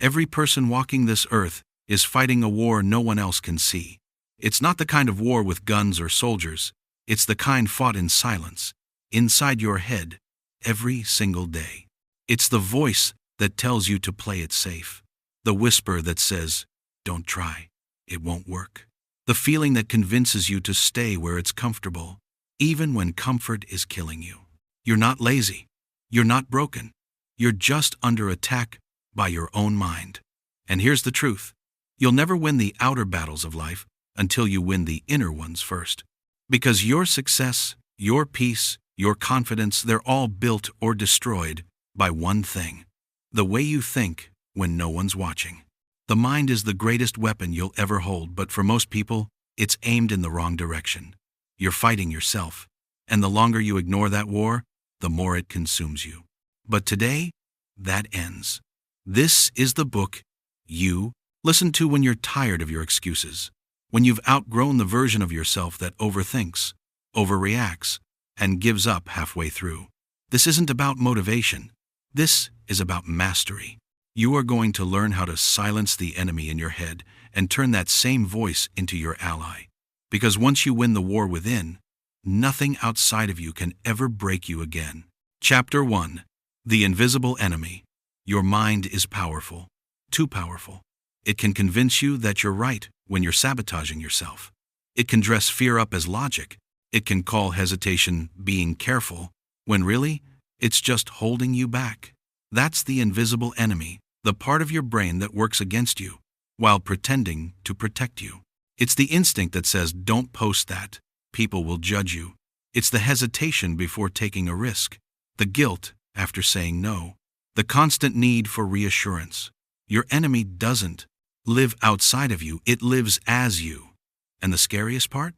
Every person walking this earth is fighting a war no one else can see. It's not the kind of war with guns or soldiers. It's the kind fought in silence, inside your head, every single day. It's the voice that tells you to play it safe. The whisper that says, "Don't try. It won't work." The feeling that convinces you to stay where it's comfortable, even when comfort is killing you. You're not lazy. You're not broken. You're just under attack by your own mind. And here's the truth. You'll never win the outer battles of life until you win the inner ones first. Because your success, your peace, your confidence, they're all built or destroyed by one thing: the way you think when no one's watching. The mind is the greatest weapon you'll ever hold, but for most people, it's aimed in the wrong direction. You're fighting yourself, and the longer you ignore that war, the more it consumes you. But today, that ends. This is the book you listen to when you're tired of your excuses, when you've outgrown the version of yourself that overthinks, overreacts, and gives up halfway through. This isn't about motivation. This is about mastery. You are going to learn how to silence the enemy in your head and turn that same voice into your ally. Because once you win the war within, nothing outside of you can ever break you again. Chapter 1. The Invisible Enemy. Your mind is powerful. Too powerful. It can convince you that you're right when you're sabotaging yourself. It can dress fear up as logic. It can call hesitation being careful, when really, it's just holding you back. That's the invisible enemy, the part of your brain that works against you, while pretending to protect you. It's the instinct that says, "Don't post that. People will judge you." It's the hesitation before taking a risk, the guilt after saying no, the constant need for reassurance. Your enemy doesn't live outside of you, it lives as you. And the scariest part?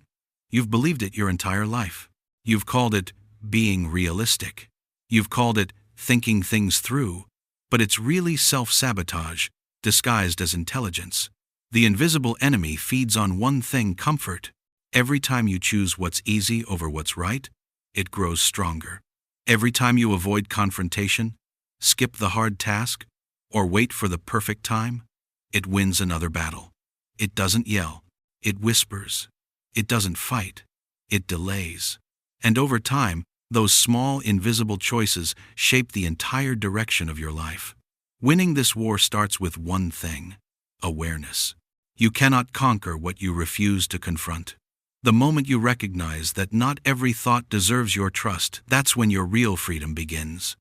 You've believed it your entire life. You've called it being realistic. You've called it thinking things through, but it's really self-sabotage disguised as intelligence. The invisible enemy feeds on one thing: comfort. Every time you choose what's easy over what's right, it grows stronger. Every time you avoid confrontation, skip the hard task, or wait for the perfect time, it wins another battle. It doesn't yell, it whispers. It doesn't fight, it delays. And over time, those small, invisible choices shape the entire direction of your life. Winning this war starts with one thing: awareness. You cannot conquer what you refuse to confront. The moment you recognize that not every thought deserves your trust, that's when your real freedom begins.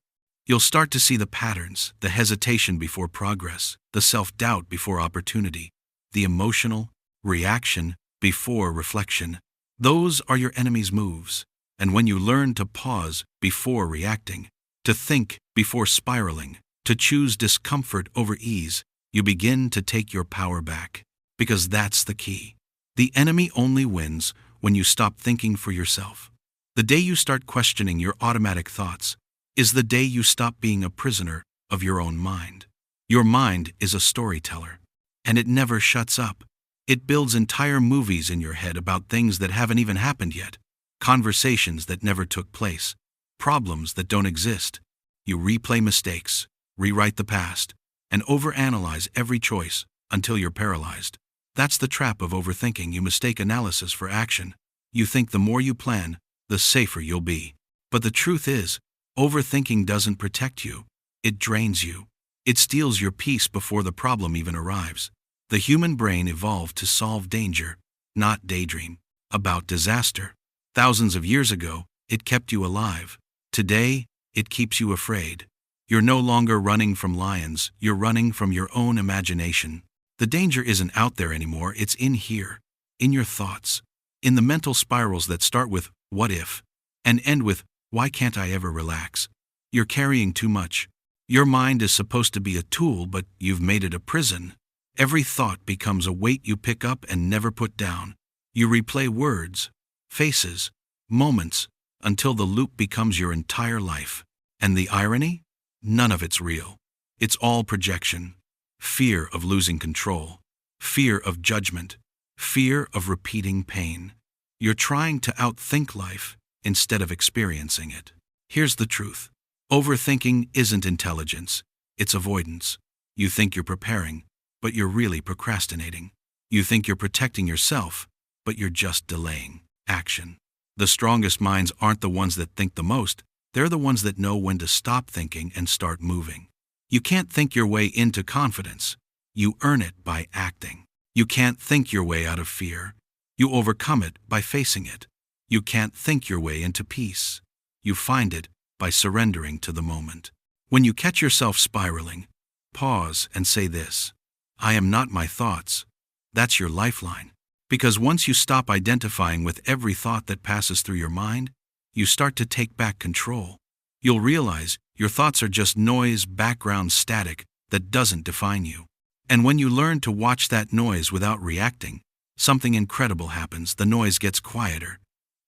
You'll start to see the patterns, the hesitation before progress, the self-doubt before opportunity, the emotional reaction before reflection. Those are your enemy's moves. And when you learn to pause before reacting, to think before spiraling, to choose discomfort over ease, you begin to take your power back. Because that's the key. The enemy only wins when you stop thinking for yourself. The day you start questioning your automatic thoughts is the day you stop being a prisoner of your own mind. Your mind is a storyteller, and it never shuts up. It builds entire movies in your head about things that haven't even happened yet, conversations that never took place, problems that don't exist. You replay mistakes, rewrite the past, and overanalyze every choice until you're paralyzed. That's the trap of overthinking. You mistake analysis for action. You think the more you plan, the safer you'll be. But the truth is, overthinking doesn't protect you. It drains you. It steals your peace before the problem even arrives. The human brain evolved to solve danger, not daydream about disaster. Thousands of years ago, it kept you alive. Today, it keeps you afraid. You're no longer running from lions, you're running from your own imagination. The danger isn't out there anymore, it's in here, in your thoughts, in the mental spirals that start with "what if" and end with "why can't I ever relax?" You're carrying too much. Your mind is supposed to be a tool, but you've made it a prison. Every thought becomes a weight you pick up and never put down. You replay words, faces, moments, until the loop becomes your entire life. And the irony? None of it's real. It's all projection. Fear of losing control. Fear of judgment. Fear of repeating pain. You're trying to outthink life instead of experiencing it. Here's the truth. Overthinking isn't intelligence. It's avoidance. You think you're preparing, but you're really procrastinating. You think you're protecting yourself, but you're just delaying action. The strongest minds aren't the ones that think the most, they're the ones that know when to stop thinking and start moving. You can't think your way into confidence. You earn it by acting. You can't think your way out of fear. You overcome it by facing it. You can't think your way into peace. You find it by surrendering to the moment. When you catch yourself spiraling, pause and say this: I am not my thoughts. That's your lifeline. Because once you stop identifying with every thought that passes through your mind, you start to take back control. You'll realize your thoughts are just noise, background static that doesn't define you. And when you learn to watch that noise without reacting, something incredible happens. The noise gets quieter.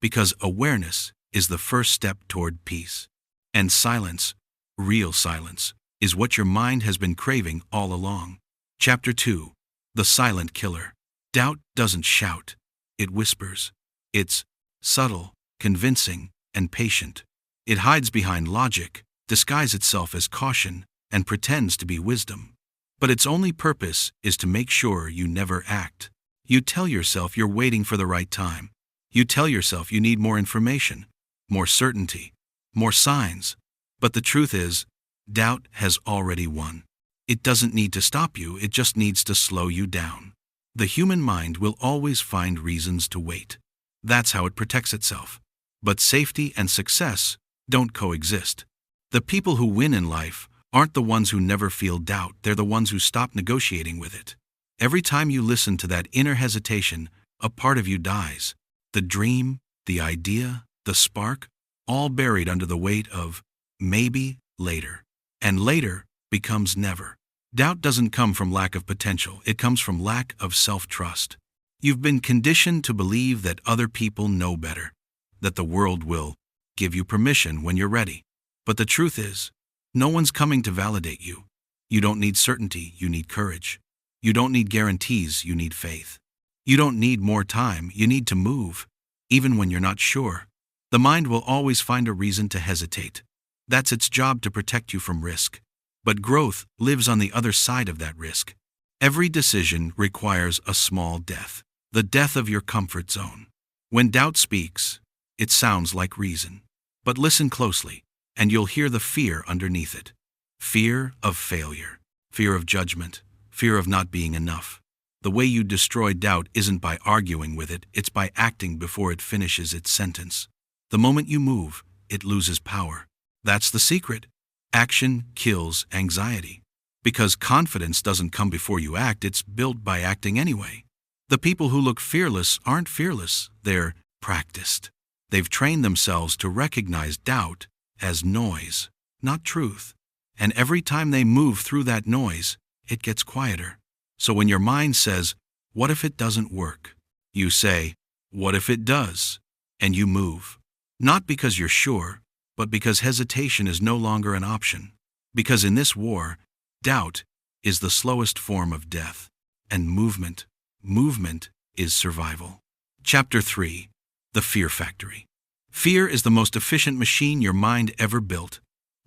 Because awareness is the first step toward peace. And silence, real silence, is what your mind has been craving all along. Chapter 2. The Silent Killer. Doubt doesn't shout. It whispers. It's subtle, convincing, and patient. It hides behind logic, disguises itself as caution, and pretends to be wisdom. But its only purpose is to make sure you never act. You tell yourself you're waiting for the right time. You tell yourself you need more information, more certainty, more signs. But the truth is, doubt has already won. It doesn't need to stop you, it just needs to slow you down. The human mind will always find reasons to wait. That's how it protects itself. But safety and success don't coexist. The people who win in life aren't the ones who never feel doubt, they're the ones who stop negotiating with it. Every time you listen to that inner hesitation, a part of you dies. The dream, the idea, the spark, all buried under the weight of maybe later. And later becomes never. Doubt doesn't come from lack of potential, it comes from lack of self-trust. You've been conditioned to believe that other people know better, that the world will give you permission when you're ready. But the truth is, no one's coming to validate you. You don't need certainty, you need courage. You don't need guarantees, you need faith. You don't need more time, you need to move, even when you're not sure. The mind will always find a reason to hesitate. That's its job, to protect you from risk. But growth lives on the other side of that risk. Every decision requires a small death, the death of your comfort zone. When doubt speaks, it sounds like reason. But listen closely, and you'll hear the fear underneath it. Fear of failure, fear of judgment, fear of not being enough. The way you destroy doubt isn't by arguing with it, it's by acting before it finishes its sentence. The moment you move, it loses power. That's the secret. Action kills anxiety. Because confidence doesn't come before you act, it's built by acting anyway. The people who look fearless aren't fearless, they're practiced. They've trained themselves to recognize doubt as noise, not truth. And every time they move through that noise, it gets quieter. So when your mind says, "What if it doesn't work?" you say, "What if it does?" And you move. Not because you're sure, but because hesitation is no longer an option. Because in this war, doubt is the slowest form of death. And movement is survival. Chapter 3. The Fear Factory. Fear is the most efficient machine your mind ever built.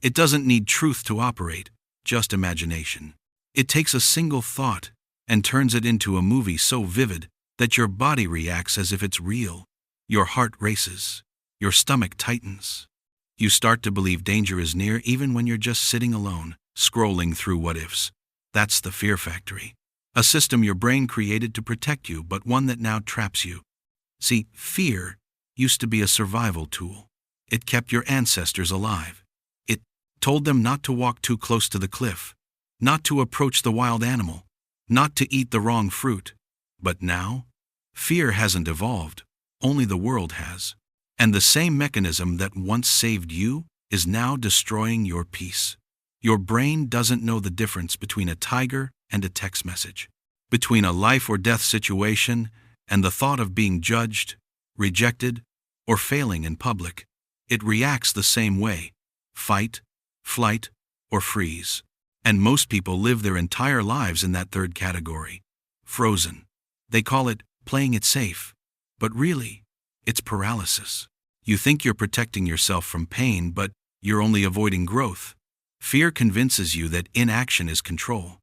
It doesn't need truth to operate, just imagination. It takes a single thought and turns it into a movie so vivid that your body reacts as if it's real. Your heart races. Your stomach tightens. You start to believe danger is near even when you're just sitting alone, scrolling through what-ifs. That's the fear factory. A system your brain created to protect you, but one that now traps you. See, fear used to be a survival tool. It kept your ancestors alive. It told them not to walk too close to the cliff, not to approach the wild animal, not to eat the wrong fruit. But now, fear hasn't evolved, only the world has. And the same mechanism that once saved you is now destroying your peace. Your brain doesn't know the difference between a tiger and a text message, between a life or death situation and the thought of being judged, rejected, or failing in public. It reacts the same way: fight, flight, or freeze. And most people live their entire lives in that third category, frozen. They call it playing it safe, but really, it's paralysis. You think you're protecting yourself from pain, but you're only avoiding growth. Fear convinces you that inaction is control,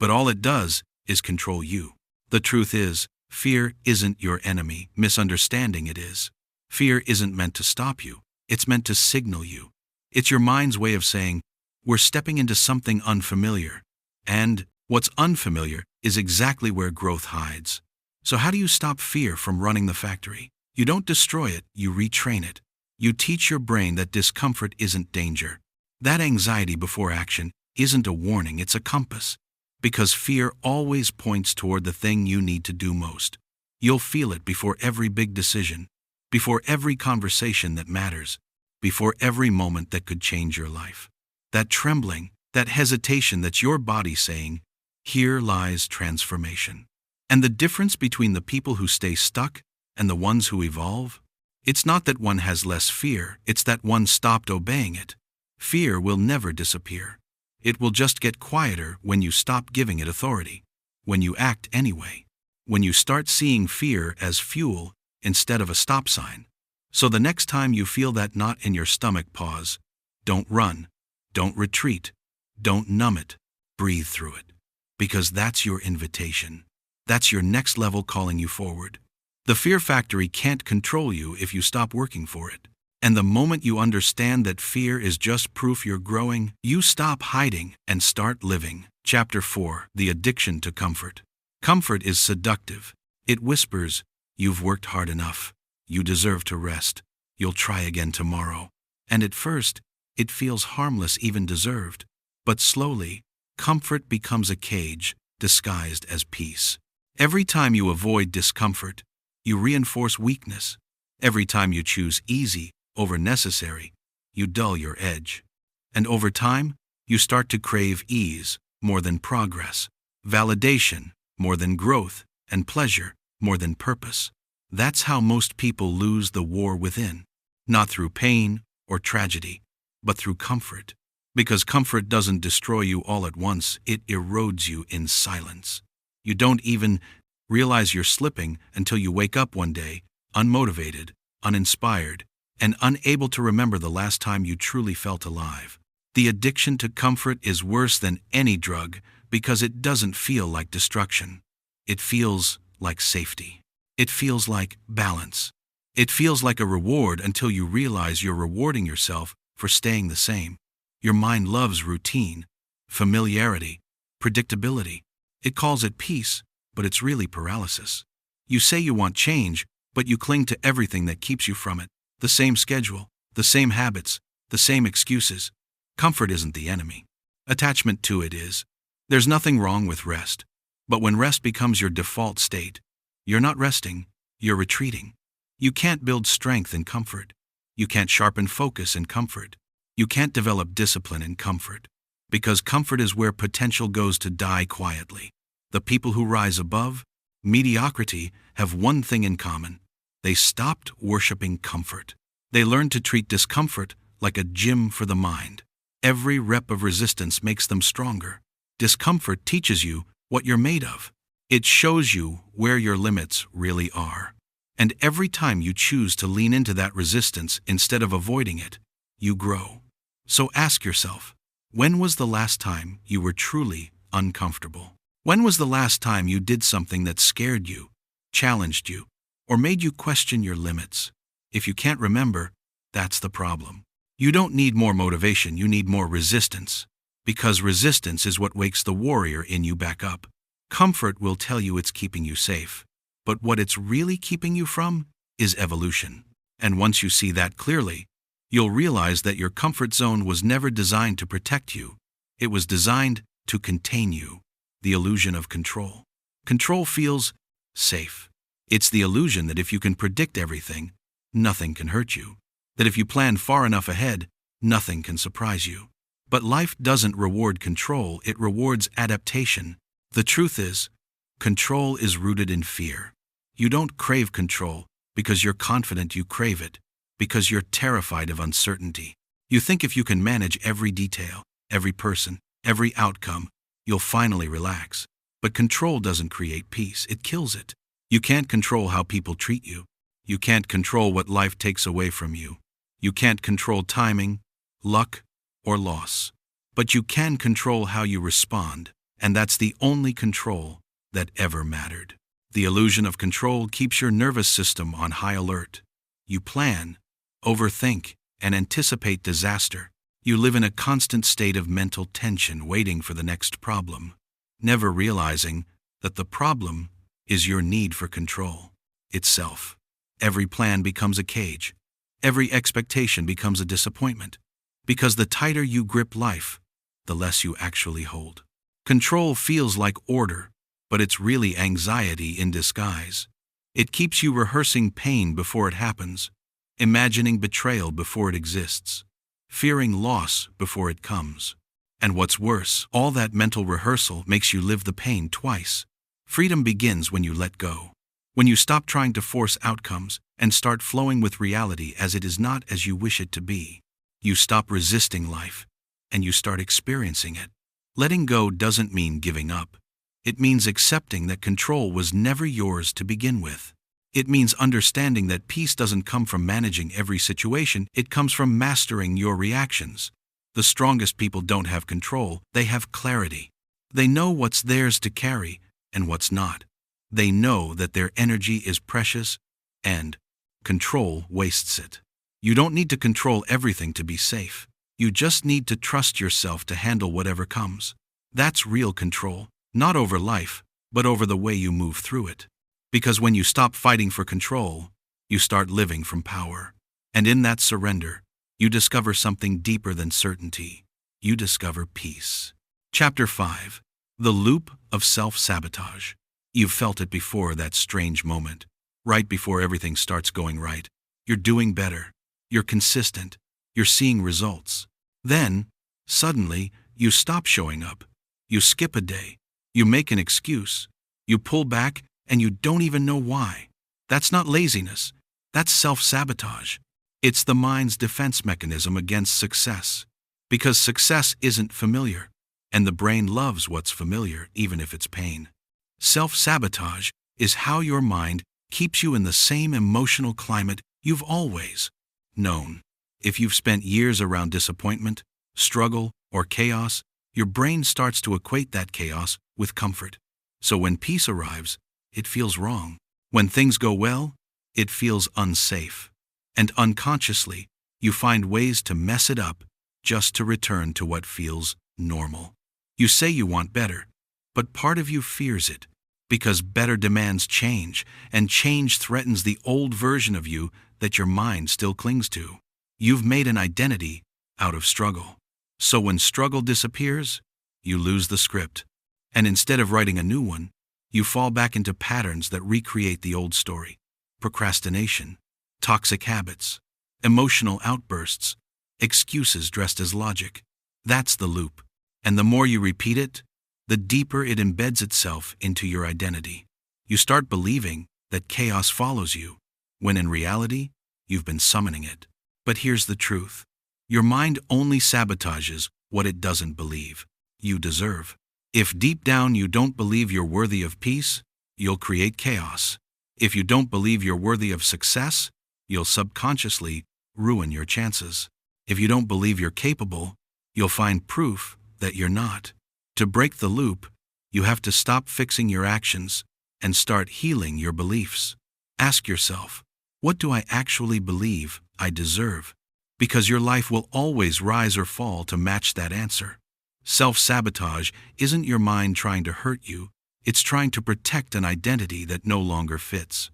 but all it does is control you. The truth is, fear isn't your enemy, misunderstanding it is. Fear isn't meant to stop you, it's meant to signal you. It's your mind's way of saying, we're stepping into something unfamiliar. And what's unfamiliar is exactly where growth hides. So how do you stop fear from running the factory? You don't destroy it, you retrain it. You teach your brain that discomfort isn't danger. That anxiety before action isn't a warning, it's a compass. Because fear always points toward the thing you need to do most. You'll feel it before every big decision, before every conversation that matters, before every moment that could change your life. That trembling, that hesitation, that's your body saying, here lies transformation. And the difference between the people who stay stuck and the ones who evolve? It's not that one has less fear, it's that one stopped obeying it. Fear will never disappear. It will just get quieter when you stop giving it authority, when you act anyway, when you start seeing fear as fuel instead of a stop sign. So the next time you feel that knot in your stomach, pause. Don't run. Don't retreat. Don't numb it. Breathe through it. Because that's your invitation. That's your next level calling you forward. The fear factory can't control you if you stop working for it. And the moment you understand that fear is just proof you're growing, you stop hiding and start living. Chapter 4: The Addiction to Comfort. Comfort is seductive. It whispers, you've worked hard enough. You deserve to rest. You'll try again tomorrow. And at first, it feels harmless, even deserved. But slowly, comfort becomes a cage disguised as peace. Every time you avoid discomfort, you reinforce weakness. Every time you choose easy over necessary, you dull your edge. And over time, you start to crave ease more than progress, validation more than growth, and pleasure more than purpose. That's how most people lose the war within. Not through pain or tragedy, but through comfort. Because comfort doesn't destroy you all at once, it erodes you in silence. You don't even realize you're slipping until you wake up one day, unmotivated, uninspired, and unable to remember the last time you truly felt alive. The addiction to comfort is worse than any drug because it doesn't feel like destruction. It feels like safety. It feels like balance. It feels like a reward until you realize you're rewarding yourself for staying the same. Your mind loves routine, familiarity, predictability. It calls it peace, but it's really paralysis. You say you want change, but you cling to everything that keeps you from it. The same schedule, the same habits, the same excuses. Comfort isn't the enemy. Attachment to it is. There's nothing wrong with rest. But when rest becomes your default state, you're not resting, you're retreating. You can't build strength in comfort. You can't sharpen focus in comfort. You can't develop discipline in comfort. Because comfort is where potential goes to die quietly. The people who rise above mediocrity have one thing in common. They stopped worshiping comfort. They learned to treat discomfort like a gym for the mind. Every rep of resistance makes them stronger. Discomfort teaches you what you're made of. It shows you where your limits really are. And every time you choose to lean into that resistance instead of avoiding it, you grow. So ask yourself, when was the last time you were truly uncomfortable? When was the last time you did something that scared you, challenged you, or made you question your limits? If you can't remember, that's the problem. You don't need more motivation, you need more resistance. Because resistance is what wakes the warrior in you back up. Comfort will tell you it's keeping you safe. But what it's really keeping you from is evolution. And once you see that clearly, you'll realize that your comfort zone was never designed to protect you. It was designed to contain you. The illusion of control. Control feels safe. It's the illusion that if you can predict everything, nothing can hurt you. That if you plan far enough ahead, nothing can surprise you. But life doesn't reward control, it rewards adaptation. The truth is, control is rooted in fear. You don't crave control because you're confident you crave it, because you're terrified of uncertainty. You think if you can manage every detail, every person, every outcome, you'll finally relax. But control doesn't create peace, it kills it. You can't control how people treat you. You can't control what life takes away from you. You can't control timing, luck, or loss. But you can control how you respond. And that's the only control that ever mattered. The illusion of control keeps your nervous system on high alert. You plan, overthink, and anticipate disaster. You live in a constant state of mental tension, waiting for the next problem, never realizing that the problem is your need for control itself. Every plan becomes a cage. Every expectation becomes a disappointment. Because the tighter you grip life, the less you actually hold. Control feels like order, but it's really anxiety in disguise. It keeps you rehearsing pain before it happens, imagining betrayal before it exists, fearing loss before it comes. And what's worse, all that mental rehearsal makes you live the pain twice. Freedom begins when you let go. When you stop trying to force outcomes and start flowing with reality as it is, not as you wish it to be. You stop resisting life, and you start experiencing it. Letting go doesn't mean giving up. It means accepting that control was never yours to begin with. It means understanding that peace doesn't come from managing every situation, it comes from mastering your reactions. The strongest people don't have control, they have clarity. They know what's theirs to carry and what's not. They know that their energy is precious, and control wastes it. You don't need to control everything to be safe. You just need to trust yourself to handle whatever comes. That's real control, not over life, but over the way you move through it. Because when you stop fighting for control, you start living from power. And in that surrender, you discover something deeper than certainty. You discover peace. Chapter 5. The Loop of Self-Sabotage. You've felt it before, that strange moment. Right before everything starts going right. You're doing better. You're consistent. You're seeing results. Then, suddenly, you stop showing up. You skip a day. You make an excuse. You pull back, and you don't even know why. That's not laziness. That's self-sabotage. It's the mind's defense mechanism against success. Because success isn't familiar, and the brain loves what's familiar, even if it's pain. Self-sabotage is how your mind keeps you in the same emotional climate you've always known. If you've spent years around disappointment, struggle, or chaos, your brain starts to equate that chaos with comfort. So when peace arrives, it feels wrong. When things go well, it feels unsafe. And unconsciously, you find ways to mess it up just to return to what feels normal. You say you want better, but part of you fears it, because better demands change, and change threatens the old version of you that your mind still clings to. You've made an identity out of struggle. So when struggle disappears, you lose the script. And instead of writing a new one, you fall back into patterns that recreate the old story. Procrastination, toxic habits, emotional outbursts, excuses dressed as logic. That's the loop. And the more you repeat it, the deeper it embeds itself into your identity. You start believing that chaos follows you, when in reality, you've been summoning it. But here's the truth. Your mind only sabotages what it doesn't believe you deserve. If deep down you don't believe you're worthy of peace, you'll create chaos. If you don't believe you're worthy of success, you'll subconsciously ruin your chances. If you don't believe you're capable, you'll find proof that you're not. To break the loop, you have to stop fixing your actions and start healing your beliefs. Ask yourself, what do I actually believe I deserve? Because your life will always rise or fall to match that answer. Self-sabotage isn't your mind trying to hurt you, it's trying to protect an identity that no longer fits.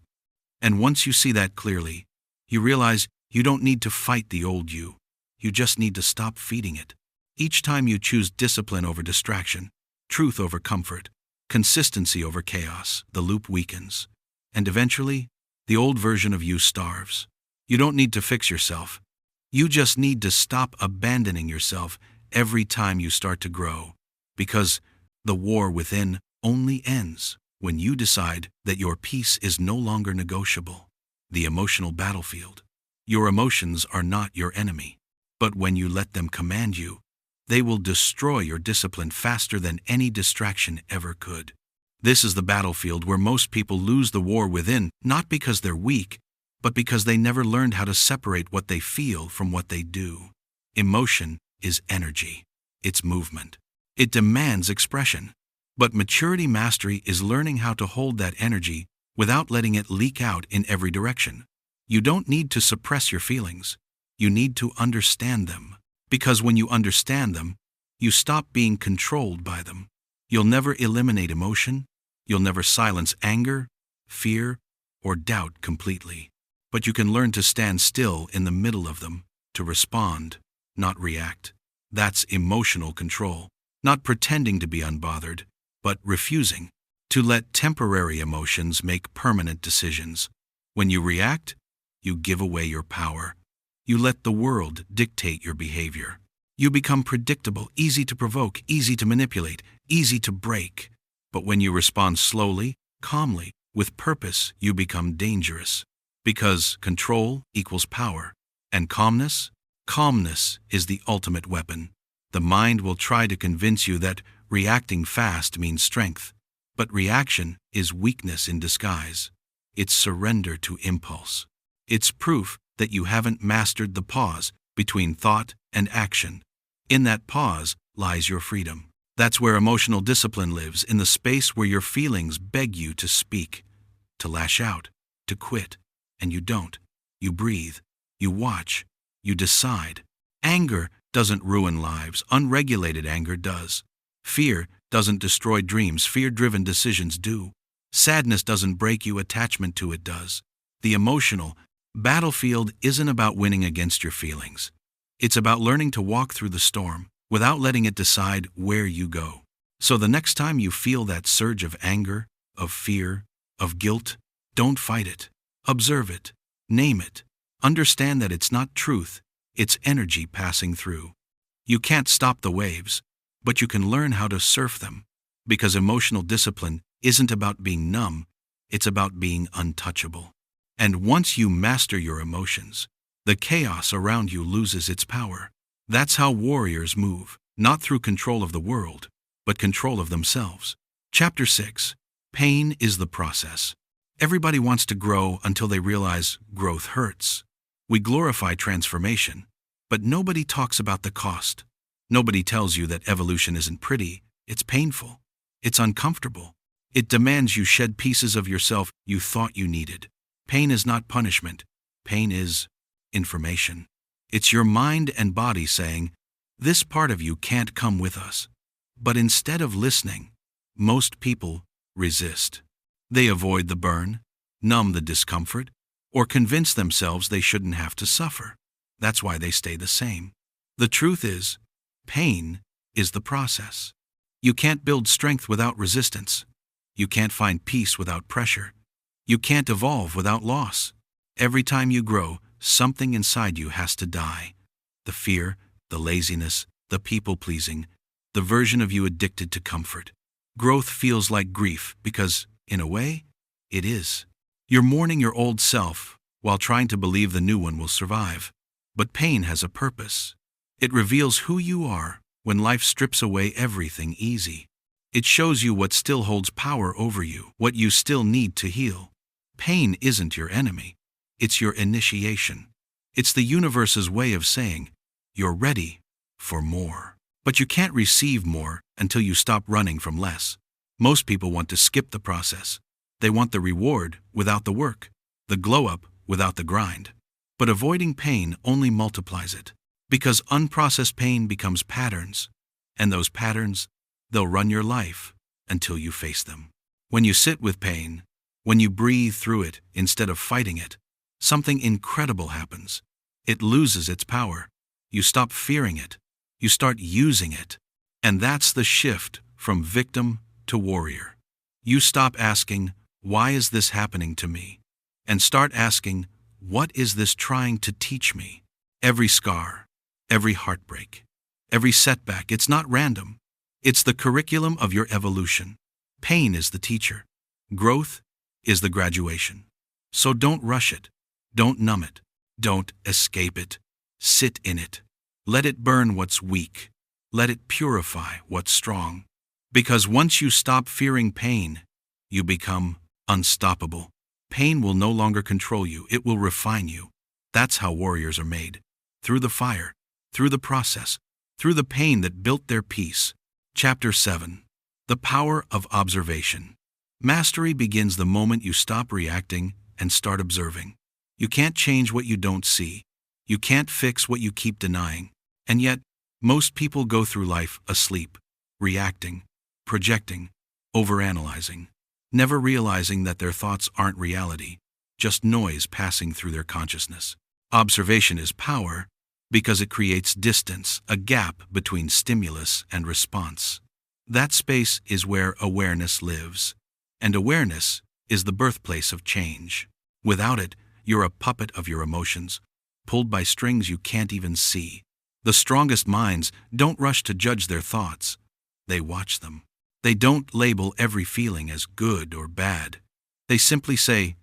And once you see that clearly, you realize you don't need to fight the old you. You just need to stop feeding it. Each time you choose discipline over distraction, truth over comfort, consistency over chaos, the loop weakens. And eventually, the old version of you starves. You don't need to fix yourself. You just need to stop abandoning yourself every time you start to grow. Because the war within only ends when you decide that your peace is no longer negotiable. The emotional battlefield. Your emotions are not your enemy. But when you let them command you, they will destroy your discipline faster than any distraction ever could. This is the battlefield where most people lose the war within, not because they're weak, but because they never learned how to separate what they feel from what they do. Emotion is energy. It's movement. It demands expression. But maturity mastery is learning how to hold that energy without letting it leak out in every direction. You don't need to suppress your feelings. You need to understand them. Because when you understand them, you stop being controlled by them. You'll never eliminate emotion. You'll never silence anger, fear, or doubt completely. But you can learn to stand still in the middle of them, to respond, not react. That's emotional control. Not pretending to be unbothered, but refusing to let temporary emotions make permanent decisions. When you react, you give away your power. You let the world dictate your behavior. You become predictable, easy to provoke, easy to manipulate, easy to break. But when you respond slowly, calmly, with purpose, you become dangerous. Because control equals power. And calmness? Calmness is the ultimate weapon. The mind will try to convince you that reacting fast means strength. But reaction is weakness in disguise. It's surrender to impulse. It's proof that you haven't mastered the pause between thought and action. In that pause lies your freedom. That's where emotional discipline lives, in the space where your feelings beg you to speak, to lash out, to quit. And you don't. You breathe. You watch. You decide. Anger doesn't ruin lives. Unregulated anger does. Fear doesn't destroy dreams. Fear-driven decisions do. Sadness doesn't break you. Attachment to it does. The emotional battlefield isn't about winning against your feelings. It's about learning to walk through the storm without letting it decide where you go. So the next time you feel that surge of anger, of fear, of guilt, don't fight it. Observe it. Name it. Understand that it's not truth, it's energy passing through. You can't stop the waves, but you can learn how to surf them. Because emotional discipline isn't about being numb, it's about being untouchable. And once you master your emotions, the chaos around you loses its power. That's how warriors move, not through control of the world, but control of themselves. Chapter 6. Pain is the process. Everybody wants to grow until they realize growth hurts. We glorify transformation, but nobody talks about the cost. Nobody tells you that evolution isn't pretty, it's painful. It's uncomfortable. It demands you shed pieces of yourself you thought you needed. Pain is not punishment. Pain is information. It's your mind and body saying, this part of you can't come with us. But instead of listening, most people resist. They avoid the burn, numb the discomfort, or convince themselves they shouldn't have to suffer. That's why they stay the same. The truth is, pain is the process. You can't build strength without resistance. You can't find peace without pressure. You can't evolve without loss. Every time you grow, something inside you has to die. The fear, the laziness, the people-pleasing, the version of you addicted to comfort. Growth feels like grief because, in a way, it is. You're mourning your old self while trying to believe the new one will survive. But pain has a purpose. It reveals who you are when life strips away everything easy. It shows you what still holds power over you, what you still need to heal. Pain isn't your enemy. It's your initiation. It's the universe's way of saying, you're ready for more. But you can't receive more until you stop running from less. Most people want to skip the process. They want the reward without the work, the glow-up without the grind. But avoiding pain only multiplies it. Because unprocessed pain becomes patterns. And those patterns, they'll run your life until you face them. When you sit with pain, when you breathe through it instead of fighting it, something incredible happens. It loses its power. You stop fearing it. You start using it. And that's the shift from victim to warrior. You stop asking, why is this happening to me? And start asking, what is this trying to teach me? Every scar, every heartbreak, every setback, it's not random. It's the curriculum of your evolution. Pain is the teacher. Growth is the graduation. So don't rush it. Don't numb it. Don't escape it. Sit in it. Let it burn what's weak. Let it purify what's strong. Because once you stop fearing pain, you become unstoppable. Pain will no longer control you. It will refine you. That's how warriors are made. Through the fire, through the process, through the pain that built their peace. Chapter 7. The power of observation. Mastery begins the moment you stop reacting and start observing. You can't change what you don't see. You can't fix what you keep denying. And yet, most people go through life asleep, reacting, projecting, overanalyzing, never realizing that their thoughts aren't reality, just noise passing through their consciousness. Observation is power because it creates distance, a gap between stimulus and response. That space is where awareness lives, and awareness is the birthplace of change. Without it, you're a puppet of your emotions, pulled by strings you can't even see. The strongest minds don't rush to judge their thoughts. They watch them. They don't label every feeling as good or bad. They simply say,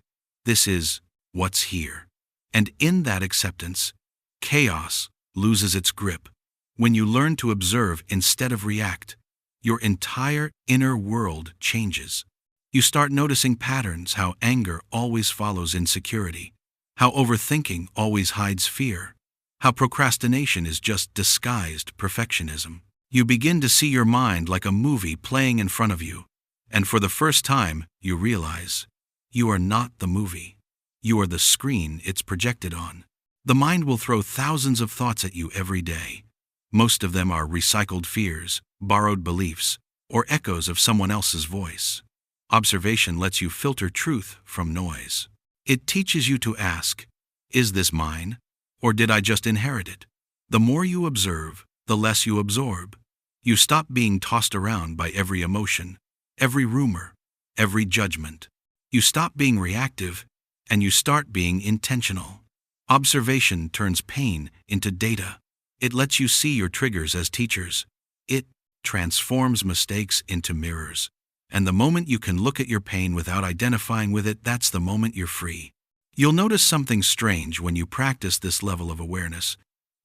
"This is what's here." And in that acceptance, chaos loses its grip. When you learn to observe instead of react, your entire inner world changes. You start noticing patterns, how anger always follows insecurity, how overthinking always hides fear, how procrastination is just disguised perfectionism. You begin to see your mind like a movie playing in front of you, and for the first time, you realize you are not the movie. You are the screen it's projected on. The mind will throw thousands of thoughts at you every day. Most of them are recycled fears, borrowed beliefs, or echoes of someone else's voice. Observation lets you filter truth from noise. It teaches you to ask, "Is this mine, or did I just inherit it?" The more you observe, the less you absorb. You stop being tossed around by every emotion, every rumor, every judgment. You stop being reactive, and you start being intentional. Observation turns pain into data. It lets you see your triggers as teachers. It transforms mistakes into mirrors. And the moment you can look at your pain without identifying with it, that's the moment you're free. You'll notice something strange when you practice this level of awareness.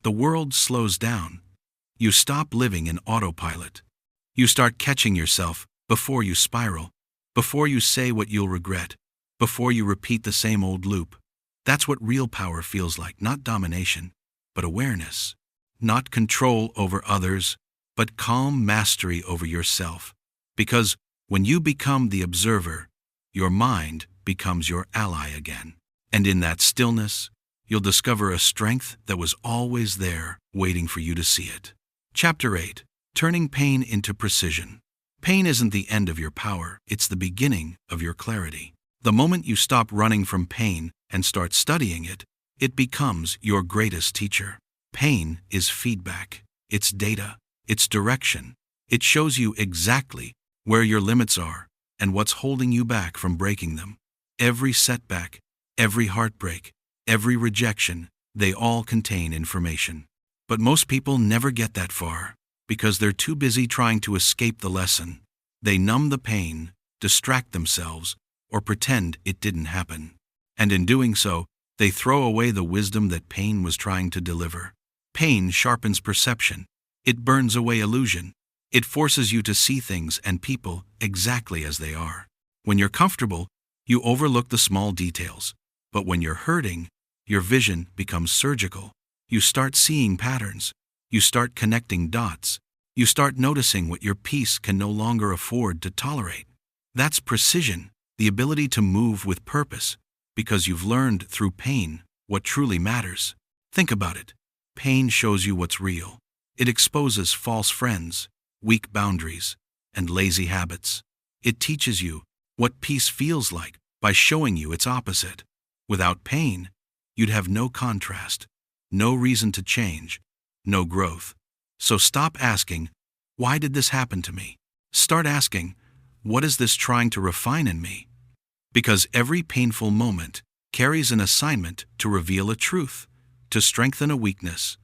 The world slows down. You stop living in autopilot. You start catching yourself before you spiral, before you say what you'll regret, before you repeat the same old loop. That's what real power feels like, not domination, but awareness. Not control over others, but calm mastery over yourself. Because when you become the observer, your mind becomes your ally again. And in that stillness, you'll discover a strength that was always there, waiting for you to see it. Chapter 8. Turning Pain into Precision. Pain isn't the end of your power, it's the beginning of your clarity. The moment you stop running from pain and start studying it, it becomes your greatest teacher. Pain is feedback. It's data. It's direction. It shows you exactly where your limits are and what's holding you back from breaking them. Every setback, every heartbreak, every rejection, they all contain information. But most people never get that far because they're too busy trying to escape the lesson. They numb the pain, distract themselves, or pretend it didn't happen. And in doing so, they throw away the wisdom that pain was trying to deliver. Pain sharpens perception. It burns away illusion. It forces you to see things and people exactly as they are. When you're comfortable, you overlook the small details. But when you're hurting, your vision becomes surgical. You start seeing patterns. You start connecting dots. You start noticing what your peace can no longer afford to tolerate. That's precision, the ability to move with purpose, because you've learned through pain what truly matters. Think about it. Pain shows you what's real. It exposes false friends, weak boundaries, and lazy habits. It teaches you what peace feels like by showing you its opposite. Without pain, you'd have no contrast, no reason to change, no growth. So stop asking, "Why did this happen to me?" Start asking, "What is this trying to refine in me?" Because every painful moment carries an assignment to reveal a truth, to strengthen a weakness,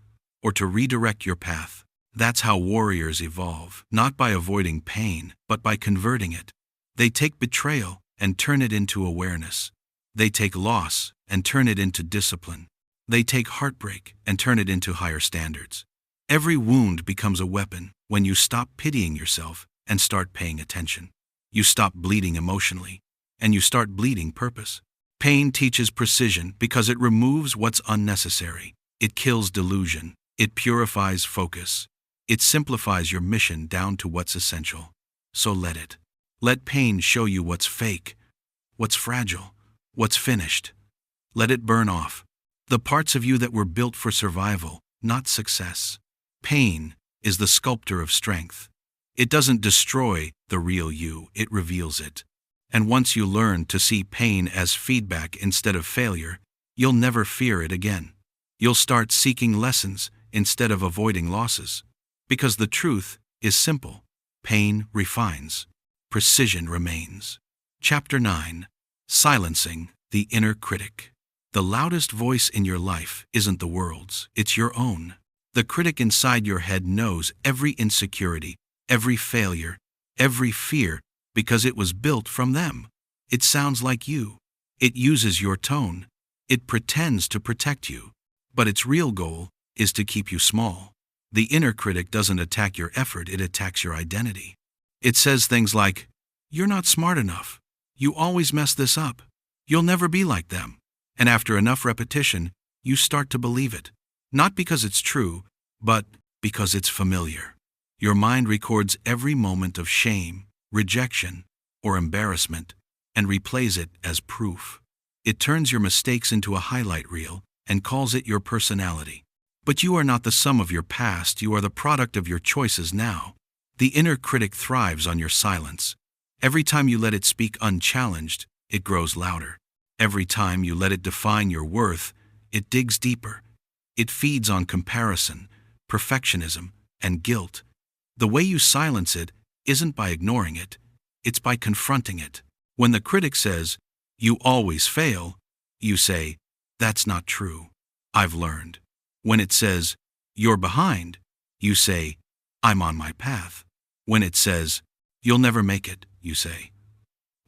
or to redirect your path. That's how warriors evolve, not by avoiding pain, but by converting it. They take betrayal and turn it into awareness. They take loss and turn it into discipline. They take heartbreak and turn it into higher standards. Every wound becomes a weapon when you stop pitying yourself and start paying attention. You stop bleeding emotionally, and you start bleeding purpose. Pain teaches precision because it removes what's unnecessary. It kills delusion. It purifies focus. It simplifies your mission down to what's essential. so let it. Let pain show you what's fake, what's fragile, what's finished. Let it burn off. The parts of you that were built for survival, not success. Pain is the sculptor of strength. It doesn't destroy the real you, it reveals it. And once you learn to see pain as feedback instead of failure, you'll never fear it again. You'll start seeking lessons instead of avoiding losses. Because the truth is simple. Pain refines. Precision remains. Chapter 9. Silencing the inner critic. The loudest voice in your life isn't the world's, it's your own. The critic inside your head knows every insecurity, every failure, every fear, because it was built from them. It sounds like you. It uses your tone. It pretends to protect you. But its real goal is to keep you small. The inner critic doesn't attack your effort, it attacks your identity. It says things like, "You're not smart enough. You always mess this up. You'll never be like them." And after enough repetition, you start to believe it. Not because it's true, but because it's familiar. Your mind records every moment of shame, rejection, or embarrassment, and replays it as proof. It turns your mistakes into a highlight reel and calls it your personality. But you are not the sum of your past, you are the product of your choices now. The inner critic thrives on your silence. Every time you let it speak unchallenged, it grows louder. Every time you let it define your worth, it digs deeper. It feeds on comparison, perfectionism, and guilt. The way you silence it isn't by ignoring it, it's by confronting it. When the critic says, "You always fail," you say, "That's not true. I've learned." When it says, "You're behind," you say, "I'm on my path." When it says, "You'll never make it," you say,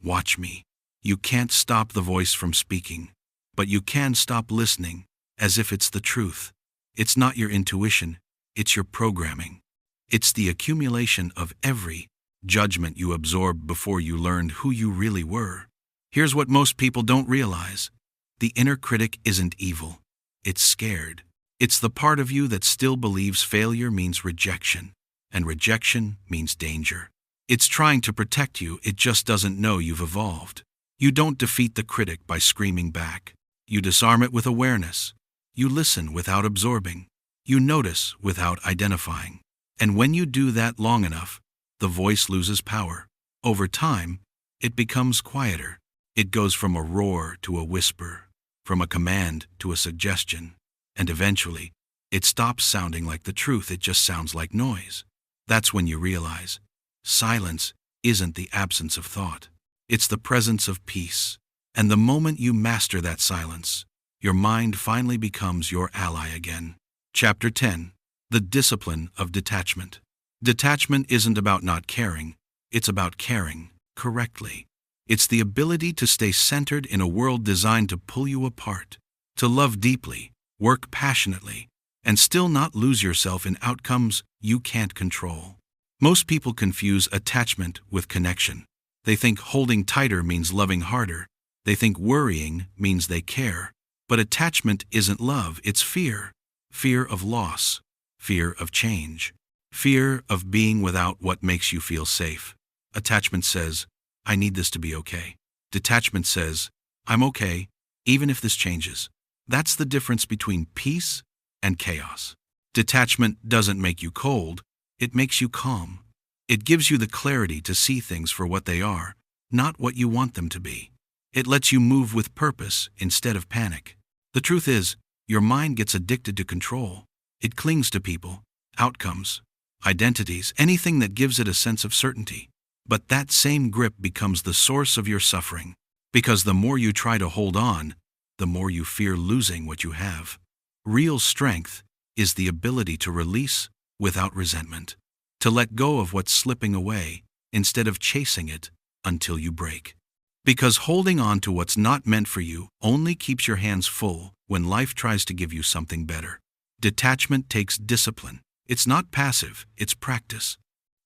"Watch me." You can't stop the voice from speaking, but you can stop listening, as if it's the truth. It's not your intuition, it's your programming. It's the accumulation of every judgment you absorbed before you learned who you really were. Here's what most people don't realize. The inner critic isn't evil. It's scared. It's the part of you that still believes failure means rejection, and rejection means danger. It's trying to protect you, it just doesn't know you've evolved. You don't defeat the critic by screaming back. You disarm it with awareness. You listen without absorbing. You notice without identifying. And when you do that long enough, the voice loses power. Over time, it becomes quieter. It goes from a roar to a whisper, from a command to a suggestion, and eventually, it stops sounding like the truth, it just sounds like noise. That's when you realize, silence isn't the absence of thought. It's the presence of peace. And the moment you master that silence, your mind finally becomes your ally again. Chapter 10. The Discipline of Detachment. Detachment isn't about not caring, it's about caring correctly. It's the ability to stay centered in a world designed to pull you apart, to love deeply, work passionately, and still not lose yourself in outcomes you can't control. Most people confuse attachment with connection. They think holding tighter means loving harder. They think worrying means they care. But attachment isn't love, it's fear. Fear of loss. Fear of change. Fear of being without what makes you feel safe. Attachment says, "I need this to be okay." Detachment says, "I'm okay, even if this changes." That's the difference between peace and chaos. Detachment doesn't make you cold, it makes you calm. It gives you the clarity to see things for what they are, not what you want them to be. It lets you move with purpose instead of panic. The truth is, your mind gets addicted to control. It clings to people, outcomes, identities, anything that gives it a sense of certainty. But that same grip becomes the source of your suffering, because the more you try to hold on, the more you fear losing what you have. Real strength is the ability to release without resentment, to let go of what's slipping away instead of chasing it until you break. Because holding on to what's not meant for you only keeps your hands full when life tries to give you something better. Detachment takes discipline. It's not passive, it's practice.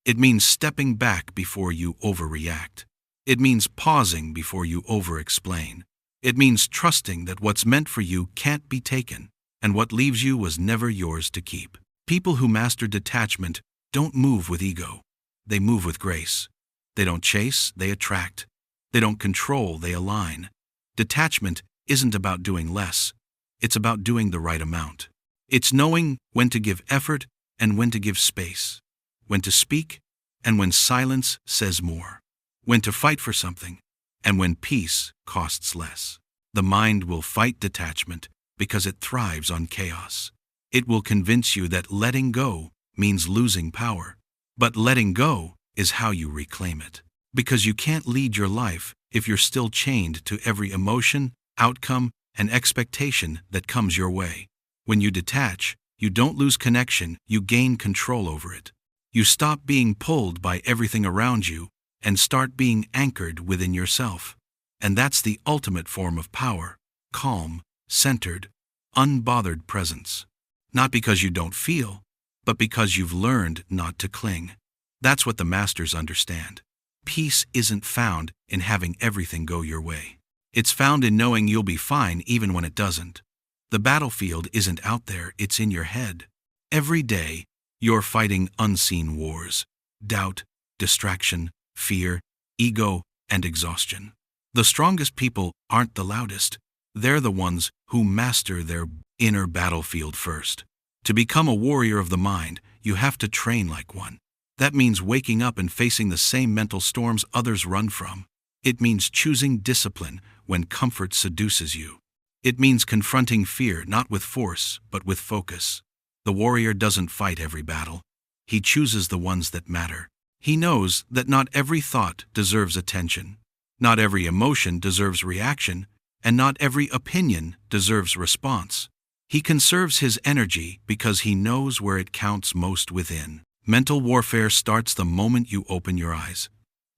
It means stepping back before you overreact. It means pausing before you over-explain. It means trusting that what's meant for you can't be taken, and what leaves you was never yours to keep. People who master detachment don't move with ego. They move with grace. They don't chase, they attract. They don't control, they align. Detachment isn't about doing less. It's about doing the right amount. It's knowing when to give effort and when to give space. When to speak and when silence says more. When to fight for something and when peace costs less. The mind will fight detachment because it thrives on chaos. It will convince you that letting go means losing power. But letting go is how you reclaim it. Because you can't lead your life if you're still chained to every emotion, outcome, and expectation that comes your way. When you detach, you don't lose connection, you gain control over it. You stop being pulled by everything around you and start being anchored within yourself. And that's the ultimate form of power: calm, centered, unbothered presence. Not because you don't feel, but because you've learned not to cling. That's what the masters understand. Peace isn't found in having everything go your way. It's found in knowing you'll be fine even when it doesn't. The battlefield isn't out there, it's in your head. Every day, you're fighting unseen wars: doubt, distraction, fear, ego, and exhaustion. The strongest people aren't the loudest. They're the ones who master their inner battlefield first. To become a warrior of the mind, you have to train like one. That means waking up and facing the same mental storms others run from. It means choosing discipline when comfort seduces you. It means confronting fear not with force, but with focus. The warrior doesn't fight every battle. He chooses the ones that matter. He knows that not every thought deserves attention. Not every emotion deserves reaction, and not every opinion deserves response. He conserves his energy because he knows where it counts most within. Mental warfare starts the moment you open your eyes.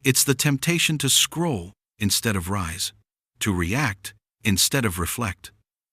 It's the temptation to scroll instead of rise, to react instead of reflect,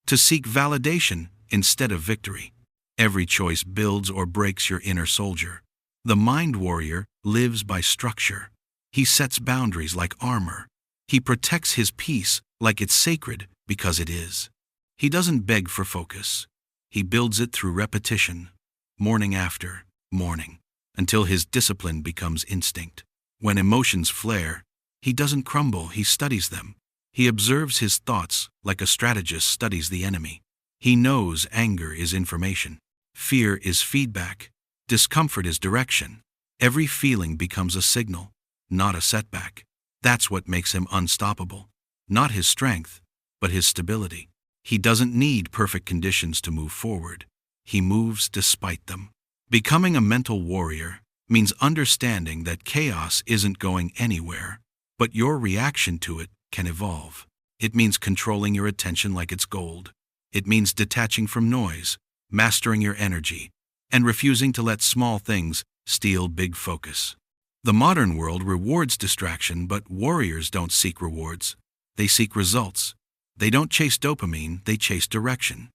to seek validation instead of victory. Every choice builds or breaks your inner soldier. The mind warrior lives by structure. He sets boundaries like armor. He protects his peace like it's sacred because it is. He doesn't beg for focus. He builds it through repetition, morning after morning, until his discipline becomes instinct. When emotions flare, he doesn't crumble, he studies them. He observes his thoughts like a strategist studies the enemy. He knows anger is information. Fear is feedback. Discomfort is direction. Every feeling becomes a signal, not a setback. That's what makes him unstoppable. Not his strength, but his stability. He doesn't need perfect conditions to move forward. He moves despite them. Becoming a mental warrior means understanding that chaos isn't going anywhere, but your reaction to it can evolve. It means controlling your attention like it's gold. It means detaching from noise, mastering your energy, and refusing to let small things steal big focus. The modern world rewards distraction, but warriors don't seek rewards. They seek results. They don't chase dopamine, they chase direction.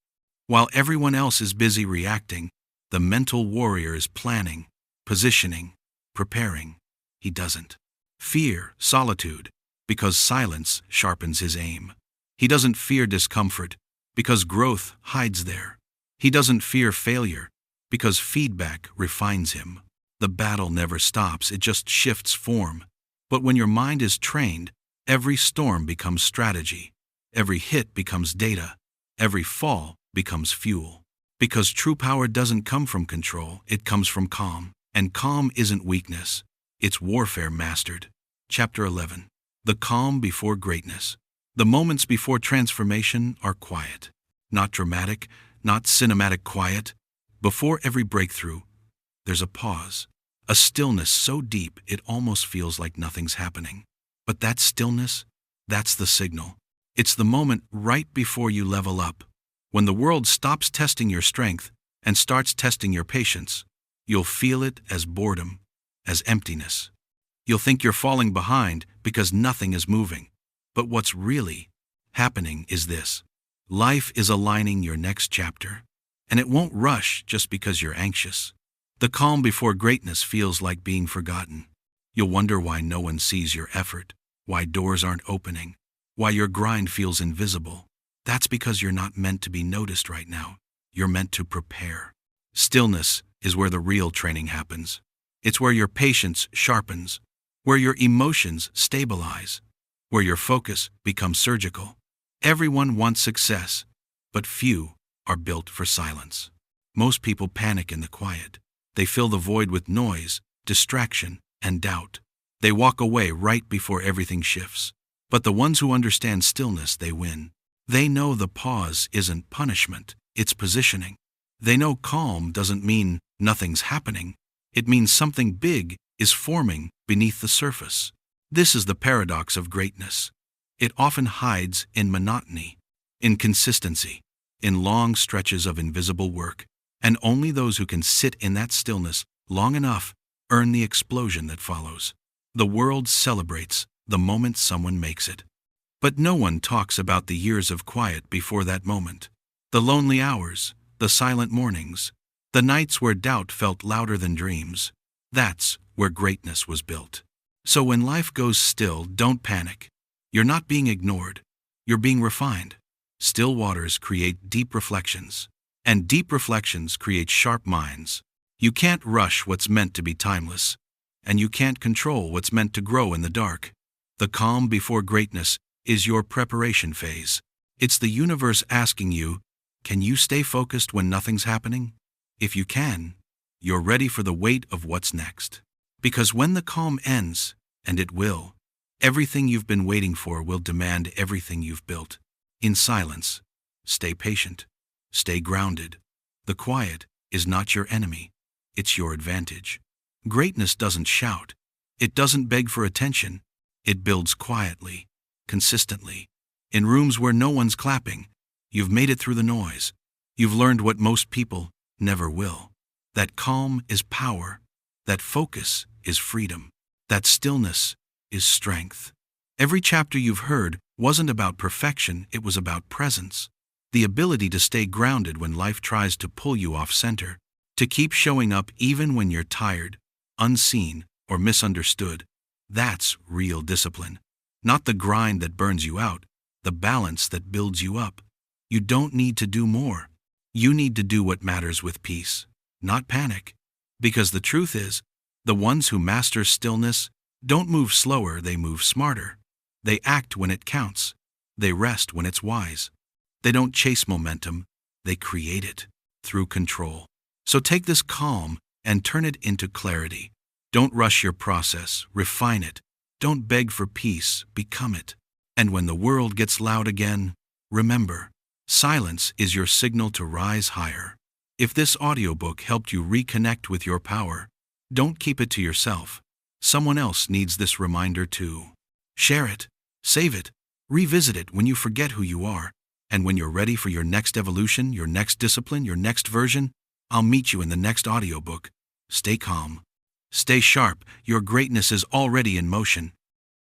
While everyone else is busy reacting, the mental warrior is planning, positioning, preparing. He doesn't fear solitude because silence sharpens his aim. He doesn't fear discomfort because growth hides there. He doesn't fear failure because feedback refines him. The battle never stops, it just shifts form. But when your mind is trained, every storm becomes strategy. Every hit becomes data. Every fall becomes fuel. Because true power doesn't come from control, it comes from calm. And calm isn't weakness, it's warfare mastered. Chapter 11. The calm before greatness. The moments before transformation are quiet. Not dramatic, not cinematic quiet. Before every breakthrough, there's a pause. A stillness so deep it almost feels like nothing's happening. But that stillness, that's the signal. It's the moment right before you level up. When the world stops testing your strength and starts testing your patience, you'll feel it as boredom, as emptiness. You'll think you're falling behind because nothing is moving. But what's really happening is this. Life is aligning your next chapter. And it won't rush just because you're anxious. The calm before greatness feels like being forgotten. You'll wonder why no one sees your effort, why doors aren't opening, why your grind feels invisible. That's because you're not meant to be noticed right now. You're meant to prepare. Stillness is where the real training happens. It's where your patience sharpens, where your emotions stabilize, where your focus becomes surgical. Everyone wants success, but few are built for silence. Most people panic in the quiet. They fill the void with noise, distraction, and doubt. They walk away right before everything shifts. But the ones who understand stillness, they win. They know the pause isn't punishment, it's positioning. They know calm doesn't mean nothing's happening. It means something big is forming beneath the surface. This is the paradox of greatness. It often hides in monotony, in consistency, in long stretches of invisible work, and only those who can sit in that stillness long enough earn the explosion that follows. The world celebrates the moment someone makes it. But no one talks about the years of quiet before that moment. The lonely hours, the silent mornings, the nights where doubt felt louder than dreams. That's where greatness was built. So when life goes still, don't panic. You're not being ignored. You're being refined. Still waters create deep reflections, and deep reflections create sharp minds. You can't rush what's meant to be timeless, and you can't control what's meant to grow in the dark. The calm before greatness is your preparation phase. It's the universe asking you, can you stay focused when nothing's happening? If you can, you're ready for the weight of what's next. Because when the calm ends, and it will, everything you've been waiting for will demand everything you've built. In silence, stay patient, stay grounded. The quiet is not your enemy, it's your advantage. Greatness doesn't shout. It doesn't beg for attention. It builds quietly, consistently. In rooms where no one's clapping, you've made it through the noise. You've learned what most people never will. That calm is power. That focus is freedom. That stillness is strength. Every chapter you've heard wasn't about perfection, it was about presence. The ability to stay grounded when life tries to pull you off center. To keep showing up even when you're tired, unseen, or misunderstood. That's real discipline. Not the grind that burns you out, the balance that builds you up. You don't need to do more. You need to do what matters with peace, not panic. Because the truth is, the ones who master stillness don't move slower, they move smarter. They act when it counts. They rest when it's wise. They don't chase momentum, they create it through control. So take this calm and turn it into clarity. Don't rush your process, refine it. Don't beg for peace, become it. And when the world gets loud again, remember, silence is your signal to rise higher. If this audiobook helped you reconnect with your power, don't keep it to yourself. Someone else needs this reminder too. Share it, save it, revisit it when you forget who you are. And when you're ready for your next evolution, your next discipline, your next version, I'll meet you in the next audiobook. Stay calm. Stay sharp. Your greatness is already in motion.